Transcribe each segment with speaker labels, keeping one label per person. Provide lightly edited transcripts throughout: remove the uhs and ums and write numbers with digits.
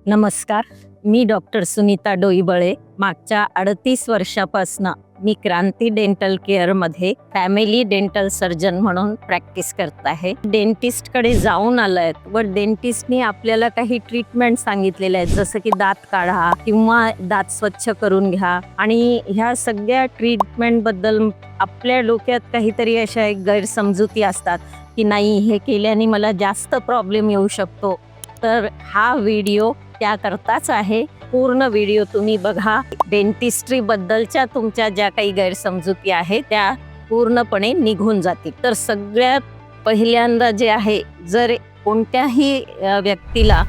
Speaker 1: नमस्कार. मी डॉक्टर सुनीता डोईबळे. मागच्या 38 वर्षापासून मी क्रांती डेंटल केअरमध्ये फॅमिली डेंटल सर्जन म्हणून प्रॅक्टिस करत आहे. डेंटिस्टकडे जाऊन आलाय व डेंटिस्टनी आपल्याला काही ट्रीटमेंट सांगितलेल्या आहेत, जसं की दात काढा किंवा दात स्वच्छ करून घ्या. आणि ह्या सगळ्या ट्रीटमेंटबद्दल आपल्या डोक्यात काहीतरी अशा एक गैरसमजुती असतात की नाही, हे केल्याने मला जास्त प्रॉब्लेम येऊ शकतो. तर हा व्हिडिओ त्याकरताच आहे. पूर्ण व्हिडिओ तुम्ही बघा. डेंटिस्ट्री बद्दलच्या तुमच्या ज्या काही गैरसमजुती आहेत त्या पूर्णपणे निघून जातील. तर सगळ्यात पहिल्यांदा जे आहे, जर कोणत्याही व्यक्तीला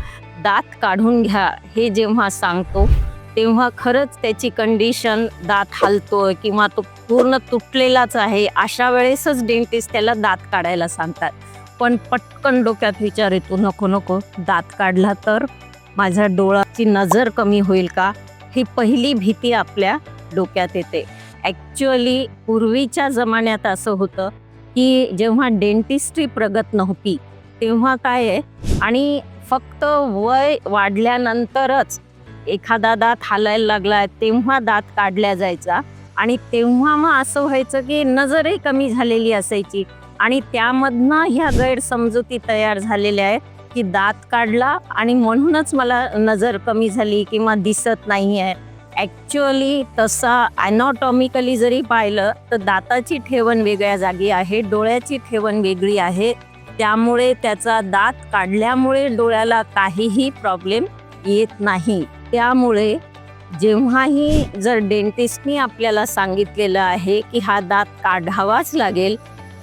Speaker 1: दात काढून घ्या हे जेव्हा सांगतो तेव्हा खरंच त्याची कंडिशन, दात हलतोय किंवा तो पूर्ण तुटलेलाच आहे, अशा वेळेसच डेंटिस्ट त्याला दात काढायला सांगतात. पण पटकन डोक्यात विचार येतो, नको नको, दात काढला तर माझ्या डोळ्याची नजर कमी होईल का, ही पहिली भीती आपल्या डोक्यात येते. ॲक्च्युअली पूर्वीच्या जमान्यात असं होतं की जेव्हा डेंटिस्ट्री प्रगत नव्हती तेव्हा काय आहे, आणि फक्त वय वाढल्यानंतरच एखादा दात हालायला लागला तेव्हा दात काढल्या जायचा. आणि तेव्हा मग असं व्हायचं की नजरही कमी झालेली असायची. आणि त्यामधनं ह्या गैरसमजुती तयार झालेल्या आहेत की दात काढला आणि म्हणूनच मला नजर कमी झाली किंवा दिसत नाही आहे. ॲक्च्युअली तसा ॲनॉटॉमिकली जरी पाहिलं तर दाताची ठेवण वेगळ्या जागी आहे, डोळ्याची ठेवण वेगळी आहे. त्यामुळे त्याचा दात काढल्यामुळे डोळ्याला काहीही प्रॉब्लेम येत नाही. त्यामुळे जेव्हाही जर डेंटिस्टनी आपल्याला सांगितलेलं आहे की हा दात काढावाच लागेल,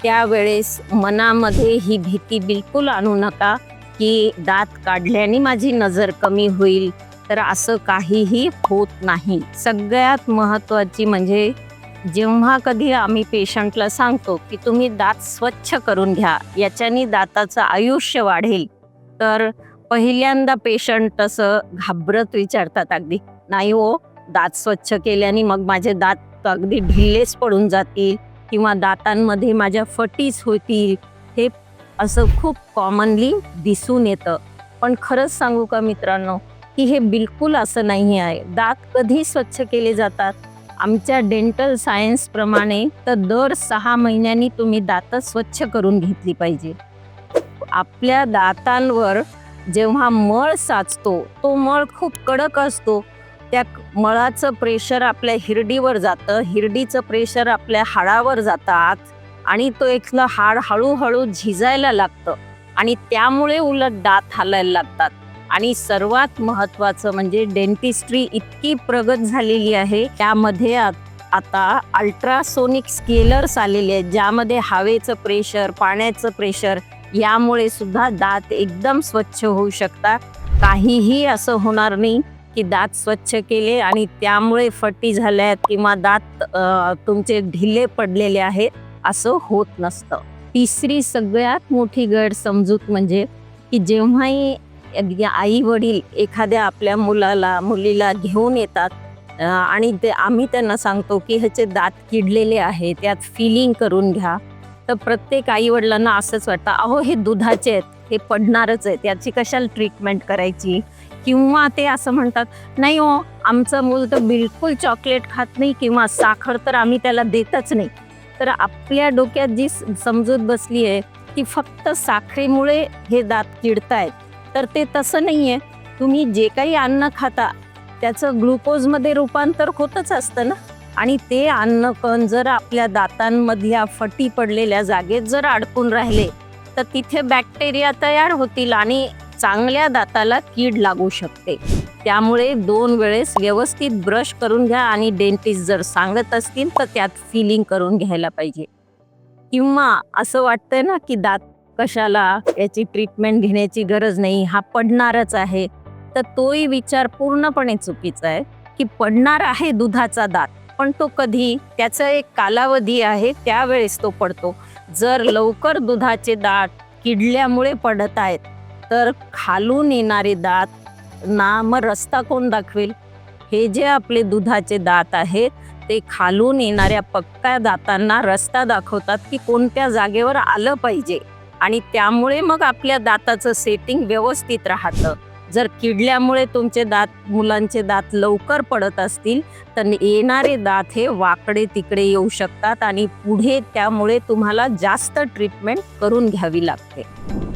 Speaker 1: त्यावेळेस मनामध्ये ही भीती बिलकुल आणू नका की दात काढल्याने माझी नजर कमी होईल. तर असं काहीही होत नाही. सगळ्यात महत्त्वाची म्हणजे जेव्हा कधी आम्ही पेशंटला सांगतो की तुम्ही दात स्वच्छ करून घ्या, याच्याने दाताचं आयुष्य वाढेल, तर पहिल्यांदा पेशंट तसं घाबरत विचारतात अगदी, नाही हो, दात स्वच्छ केल्याने मग माझे दात अगदी ढिल्लेच पडून जातील किंवा दातांमध्ये माझ्या फटीच होतील. हे असं खूप कॉमनली दिसून येतं. पण खरंच सांगू का मित्रांनो, की हे बिलकुल असं नाही आहे. दात कधी स्वच्छ केले जातात? आमच्या डेंटल सायन्सप्रमाणे तर दर 6 महिन्यांनी तुम्ही दात स्वच्छ करून घेतली पाहिजे. आपल्या दातांवर जेव्हा मळ साचतो, तो मळ खूप कडक असतो. त्या मळाचं प्रेशर आपल्या हिरडीवर जातं, हिरडीचं प्रेशर आपल्या हाडावर जातं आत, आणि तो इथलं हाड हळूहळू झिजायला लागतं आणि त्यामुळे उलट दात हालायला लागतात. आणि सर्वात महत्त्वाचं म्हणजे डेंटिस्ट्री इतकी प्रगत झालेली आहे, त्यामध्ये आता अल्ट्रासोनिक स्केलर्स आलेले आहेत, ज्यामध्ये हवेचं प्रेशर, पाण्याचं प्रेशर, यामुळे सुद्धा दात एकदम स्वच्छ होऊ शकतात. काहीही असं होणार नाही की दात स्वच्छ केले आणि त्यामुळे फटी झाल्यात किंवा दात तुमचे ढिले पडलेले आहेत, असं होत नसतं. तिसरी सगळ्यात मोठी गैरसमजूत म्हणजे की जेव्हाही आई वडील एखाद्या आपल्या मुलीला घेऊन येतात आणि आम्ही त्यांना सांगतो की ह्याचे दात किडलेले आहे, त्यात फिलिंग करून घ्या, तर प्रत्येक आई वडिलांना असंच वाटतं, अहो हे दुधाचे आहेत, हे पडणारच आहे, त्याची कशाला ट्रीटमेंट करायची. किंवा ते असं म्हणतात, नाही हो, आमचं मूल तर बिलकुल चॉकलेट खात नाही किंवा साखर तर आम्ही त्याला देतच नाही. तर आपल्या डोक्यात जी समजूत बसली आहे की फक्त साखरेमुळे हे दात किडतायत, तर ते तसं नाही आहे. तुम्ही जे काही अन्न खाता त्याचं ग्लुकोजमध्ये रूपांतर होतच असतं ना. आणि ते अन्न कण जर आपल्या दातांमधल्या फटी पडलेल्या जागेत जर अडकून राहिले तर तिथे बॅक्टेरिया तयार होतील आणि चांगल्या दाताला कीड लागू शकते. त्यामुळे 2 वेळेस व्यवस्थित ब्रश करून घ्या आणि डेंटिस्ट जर सांगत असतील तर त्यात फिलिंग करून घ्यायला पाहिजे. किंवा असं वाटतंय ना की दात कशाला, याची ट्रीटमेंट घेण्याची गरज नाही, हा पडणारच आहे, तर तोही विचार पूर्णपणे चुकीचा आहे. की पडणार आहे दुधाचा दात, पण तो कधी, त्याचा एक कालावधी आहे, त्यावेळेस तो पडतो. जर लवकर दुधाचे दात किडल्यामुळे पडत आहेत तर खालून येणारे दात ना मग रस्ता कोण दाखवेल? हे जे आपले दुधाचे दात आहेत ते खालून येणाऱ्या पक्क्या दातांना रस्ता दाखवतात की कोणत्या जागेवर आलं पाहिजे, आणि त्यामुळे मग आपल्या दाताचं सेटिंग व्यवस्थित राहतं. जर किडल्यामुळे तुमचे मुलांचे दात लवकर पडत असतील तर येणारे दात हे वाकडे तिकडे येऊ शकतात आणि पुढे त्यामुळे तुम्हाला जास्त ट्रीटमेंट करून घ्यावी लागते.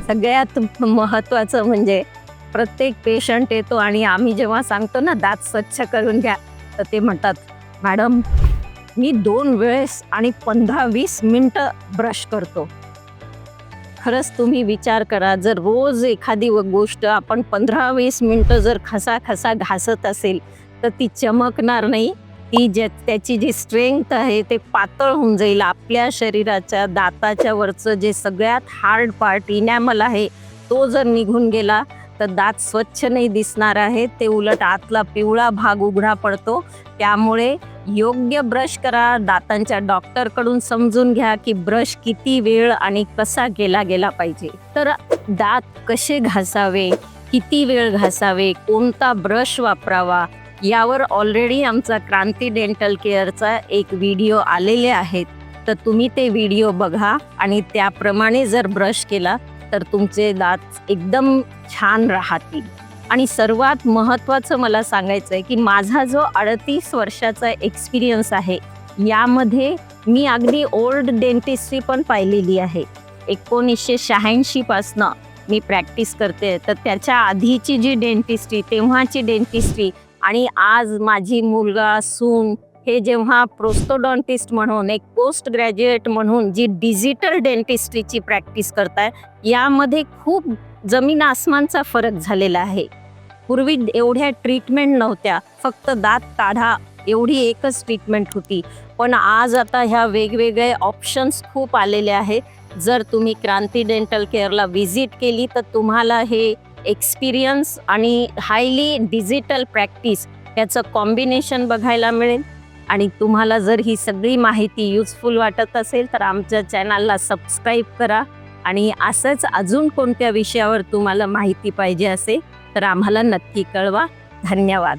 Speaker 1: सगळ्यात महत्त्वाचं म्हणजे प्रत्येक पेशंट येतो आणि आम्ही जेव्हा सांगतो ना दात स्वच्छ करून घ्या, तर ते म्हणतात, मॅडम मी 2 वेळेस आणि 15-20 मिनटं ब्रश करतो. खरंच तुम्ही विचार करा, जर रोज एखादी गोष्ट आपण 15-20 मिनटं जर खसा घासत असेल तर ती चमकणार नाही. त्याची जी स्ट्रेंथ आहे ते पातळ होऊन जाईल. आपल्या शरीराच्या दाताच्या वरचं जे सगळ्यात हार्ड पार्ट इनॅमल आहे तो जर निघून गेला तर दात स्वच्छ नाही दिसणार आहे, ते उलट आतला पिवळा भाग उघडा पडतो. त्यामुळे योग्य ब्रश करा. दातांच्या डॉक्टरकडून समजून घ्या की ब्रश किती वेळ आणि कसा केला गेला पाहिजे. तर दात कसे घासावे, किती वेळ घासावे, कोणता ब्रश वापरावा यावर ऑलरेडी आमचा क्रांती डेंटल केअरचा एक व्हिडिओ आलेले आहेत. तर तुम्ही ते व्हिडिओ बघा आणि त्याप्रमाणे जर ब्रश केला तर तुमचे दात एकदम छान राहतील. आणि सर्वात महत्त्वाचं मला सांगायचं आहे की माझा जो 38 वर्षाचा एक्सपिरियन्स आहे यामध्ये मी अगदी ओल्ड डेंटिस्ट्री पण पाहिलेली आहे. 1986 पासनं मी प्रॅक्टिस करते. तर त्याच्या आधीची जी डेंटिस्ट्री, तेव्हाची डेंटिस्ट्री आणि आज माझी मुलगा सून हे जेव्हा प्रोस्टोडॉन्टिस्ट म्हणून एक पोस्ट ग्रॅज्युएट म्हणून जी डिजिटल डेंटिस्ट्रीची प्रॅक्टिस करताय, यामध्ये खूप जमीन आसमानचा फरक झालेला आहे. पूर्वी एवढ्या ट्रीटमेंट नव्हत्या, फक्त दात काढा एवढी एकच ट्रीटमेंट होती. पण आज आता ह्या वेगवेगळे ऑप्शन्स खूप आलेले आहेत. जर तुम्ही क्रांती डेंटल केअरला व्हिजिट केली तर तुम्हाला हे एक्सपिरियन्स आणि हायली डिजिटल प्रॅक्टिस याचं कॉम्बिनेशन बघायला मिळेल. आणि तुम्हाला जर ही सगळी माहिती युजफुल वाटत असेल तर आमच्या चॅनलला सबस्क्राईब करा. आणि असंच अजून कोणत्या विषयावर तुम्हाला माहिती पाहिजे असेल तर आम्हाला नक्की कळवा. धन्यवाद.